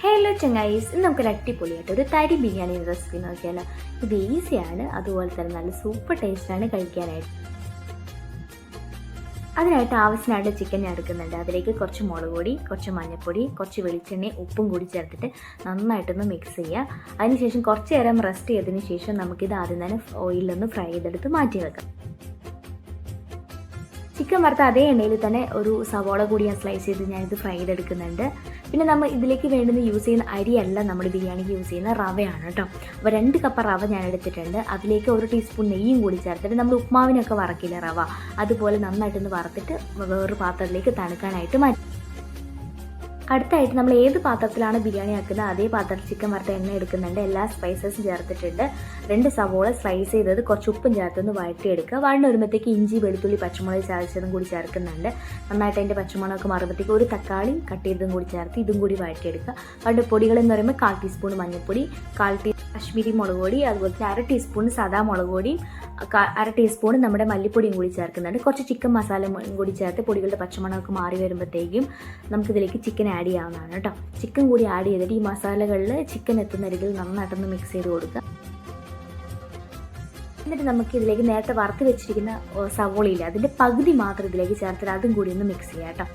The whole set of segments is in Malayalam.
ഹലോ ചങ്ങായിസ്, ഇന്ന് നമുക്കൊരു അടിപൊളിയായിട്ട് ഒരു തരി ബിരിയാണി റെസിപ്പി നോക്കിയാലോ. ഇത് ഈസിയാണ്, അതുപോലെ തന്നെ നല്ല സൂപ്പർ ടേസ്റ്റാണ് കഴിക്കാനായിട്ട്. അതിനായിട്ട് ആവശ്യമായിട്ട് ചിക്കൻ ഞാൻ എടുക്കുന്നുണ്ട്. അതിലേക്ക് കുറച്ച് മുളക് പൊടി, കുറച്ച് മഞ്ഞൾപ്പൊടി, കുറച്ച് വെളിച്ചെണ്ണയും ഉപ്പും കൂടി ചേർത്തിട്ട് നന്നായിട്ടൊന്ന് മിക്സ് ചെയ്യുക. അതിനുശേഷം കുറച്ച് നേരം റെസ്റ്റ് ചെയ്തതിന് ശേഷം നമുക്കിത് ആദ്യം തന്നെ ഓയിലൊന്ന് ഫ്രൈ ചെയ്തെടുത്ത് മാറ്റി വെക്കാം. ചിക്കൻ വറുത്ത അതേ എണ്ണയിൽ തന്നെ ഒരു സവോള കൂടി ഞാൻ സ്ലൈസ് ചെയ്ത് ഞാനിത് ഫ്രൈ ചെയ്തെടുക്കുന്നുണ്ട്. പിന്നെ നമ്മൾ ഇതിലേക്ക് വേണ്ടുന്ന യൂസ് ചെയ്യുന്ന അരിയല്ല നമ്മൾ ബിരിയാണിക്ക് യൂസ് ചെയ്യുന്ന റവയാണ് കേട്ടോ. അപ്പോൾ 2 കപ്പ് റവ ഞാൻ എടുത്തിട്ടുണ്ട്. അതിലേക്ക് 1 ടീസ്പൂൺ നെയ്യും കൂടി ചേർത്തിട്ട് നമ്മൾ ഉപ്മാവിനൊക്കെ വറക്കില്ല റവ, അതുപോലെ നന്നായിട്ടൊന്ന് വറുത്തിട്ട് വേറൊരു പാത്രത്തിലേക്ക് തണുക്കാനായിട്ട് മാറ്റി. അടുത്തായിട്ട് നമ്മൾ ഏത് പാത്രത്തിലാണ് ബിരിയാണി ആക്കുന്നത് അതേ പാത്രത്തിൽ ചിക്കൻ വറുത്ത എണ്ണ എടുക്കുന്നുണ്ട്. എല്ലാ സ്പൈസസും ചേർത്തിട്ടുണ്ട്. 2 സവോള സ്ലൈസ് ചെയ്തത്, കുറച്ച് ഉപ്പും ചേർത്തൊന്ന് വഴറ്റിയെടുക്കുക. വഴന്ന് വരുമ്പോഴത്തേക്ക് ഇഞ്ചി, വെളുത്തുള്ളി, പച്ചമുളക് ചതച്ചതും കൂടി ചേർക്കുന്നുണ്ട്. നന്നായിട്ട് അതിൻ്റെ പച്ചമുളകൊക്കെ മാറുമ്പോഴത്തേക്ക് ഒരു തക്കാളി കട്ട് ചെയ്തതും കൂടി ചേർത്ത് ഇതും കൂടി വഴറ്റിയെടുക്കുക. അതുകൊണ്ട് പൊടികളെന്ന് പറയുമ്പോൾ 1/4 ടീസ്പൂൺ മഞ്ഞൾപ്പൊടി, 1/4 ടീസ്പൂൺ കാശ്മീരി മുളക് പൊടി, അതുപോലെ തന്നെ 1/2 ടീസ്പൂൺ സാദാ മുളക് പൊടിയും 1/2 ടീസ്പൂൺ നമ്മുടെ മല്ലിപ്പൊടിയും കൂടി ചേർക്കുന്നുണ്ട്. കുറച്ച് ചിക്കൻ മസാല കൂടി ചേർത്ത് പൊടികളുടെ പച്ചമണമൊക്കെ മാറി വരുമ്പോഴത്തേക്കും നമുക്കിതിലേക്ക് ചിക്കൻ ആഡ് ചെയ്യാവുന്നതാണ് കേട്ടോ. ചിക്കൻ കൂടി ആഡ് ചെയ്തിട്ട് ഈ മസാലകളിൽ ചിക്കൻ എത്തുന്ന രീതിയിൽ നന്നായിട്ടൊന്ന് മിക്സ് ചെയ്ത് കൊടുക്കുക. എന്നിട്ട് നമുക്ക് ഇതിലേക്ക് നേരത്തെ വറുത്ത് വെച്ചിരിക്കുന്ന സവോളയില്ല, അതിൻ്റെ പകുതി മാത്രം ഇതിലേക്ക് ചേർത്തിട്ട് അതും കൂടി ഒന്ന് മിക്സ് ചെയ്യാം കേട്ടോ.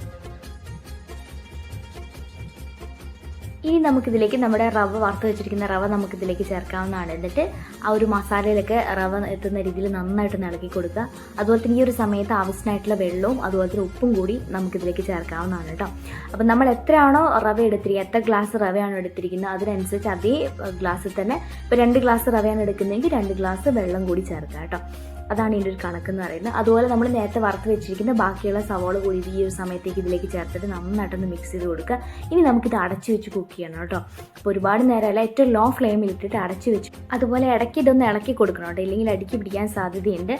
ഇനി നമുക്കിതിലേക്ക് നമ്മുടെ റവ വറുത്ത് വെച്ചിരിക്കുന്ന റവ നമുക്കിതിലേക്ക് ചേർക്കാവുന്നതാണ്. എന്നിട്ട് ആ ഒരു മസാലയിലൊക്കെ റവ എത്തുന്ന രീതിയിൽ നന്നായിട്ട് ഇളക്കി കൊടുക്കുക. അതുപോലെ തന്നെ ഈ ഒരു സമയത്ത് ആവശ്യമായിട്ടുള്ള വെള്ളവും അതുപോലെ തന്നെ ഉപ്പും കൂടി നമുക്കിതിലേക്ക് ചേർക്കാവുന്നതാണ് കേട്ടോ. അപ്പം നമ്മൾ എത്രയാണോ റവ എടുത്തിരിക്കുക, എത്ര ഗ്ലാസ് റവയാണോ എടുത്തിരിക്കുന്നത് അതിനനുസരിച്ച് അതേ ഗ്ലാസ്സിൽ തന്നെ ഇപ്പോൾ 2 ഗ്ലാസ് റവയാണ് എടുക്കുന്നതെങ്കിൽ 2 ഗ്ലാസ് വെള്ളം കൂടി ചേർക്കുക കേട്ടോ. അതാണ് ഇതിൻ്റെ ഒരു കണക്കെന്ന് പറയുന്നത്. അതുപോലെ നമ്മൾ നേരത്തെ വറുത്ത് വെച്ചിരിക്കുന്ന ബാക്കിയുള്ള സവോള കൂടി ഈ ഒരു സമയത്തേക്ക് ഇതിലേക്ക് ചേർത്തിട്ട് നന്നായിട്ടൊന്ന് മിക്സ് ചെയ്ത് കൊടുക്കുക. ഇനി നമുക്കിത് അടച്ച് വെച്ച് കുക്ക് ചെയ്യണം കേട്ടോ. അപ്പോൾ ഒരുപാട് നേരമല്ല, ഏറ്റവും ലോ ഫ്ലെയിമിൽ ഇട്ടിട്ട് അടച്ച് വെച്ച്, അതുപോലെ ഇടയ്ക്ക് ഇതൊന്ന് ഇളക്കി കൊടുക്കണം കേട്ടോ, ഇല്ലെങ്കിൽ അടുക്കി പിടിക്കാൻ സാധ്യതയുണ്ട്.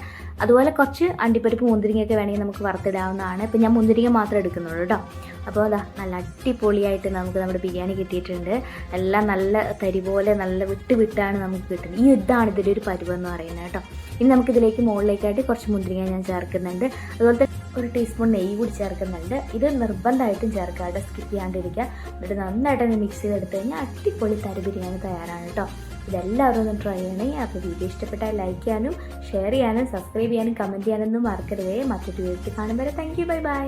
അതുപോലെ കുറച്ച് അണ്ടിപ്പരിപ്പ് മുന്തിരിങ്ങയൊക്കെ വേണമെങ്കിൽ നമുക്ക് വറുത്തിടാവുന്നതാണ്. ഇപ്പോൾ ഞാൻ മുന്തിരിങ്ങ മാത്രമേ എടുക്കുന്നുള്ളൂ കേട്ടോ. അപ്പോൾ അതാ നല്ല അടിപൊളിയായിട്ട് നമുക്ക് നമ്മുടെ ബിരിയാണി കിട്ടിയിട്ടുണ്ട്. എല്ലാം നല്ല തരി പോലെ നല്ല വിട്ടാണ് നമുക്ക് കിട്ടുന്നത്. ഇതാണ് ഇതിൻ്റെ ഒരു പരുവെന്ന് പറയുന്നത് കേട്ടോ. ഇനി നമുക്കിതിലേക്ക് മുകളിലേക്കായിട്ട് കുറച്ച് മുന്തിരിങ്ങ ഞാൻ ചേർക്കുന്നുണ്ട്. അതുപോലെ തന്നെ 1 ടീസ്പൂൺ നെയ്യ് കൂടി ചേർക്കുന്നുണ്ട്. ഇത് നിർബന്ധമായിട്ടും ചേർക്കാതെ സ്കിപ്പ് ചെയ്യാണ്ടിരിക്കുക. എന്നിട്ട് നന്നായിട്ടൊന്ന് മിക്സ് ചെയ്തെടുത്ത് കഴിഞ്ഞാൽ അടിപൊളി തരി ബിരിയാണി തയ്യാറാണ് കേട്ടോ. ഇതെല്ലാവരും ഒന്ന് ട്രൈ ചെയ്യണേ. അപ്പോൾ വീഡിയോ ഇഷ്ടപ്പെട്ടാൽ ലൈക്ക് ചെയ്യാനും ഷെയർ ചെയ്യാനും സബ്സ്ക്രൈബ് ചെയ്യാനും കമൻറ്റ് ചെയ്യാനൊന്നും മറക്കരുതേ. മറ്റൊരു വീഡിയോ കാണുമ്പോൾ താങ്ക് യു, ബൈ ബൈ.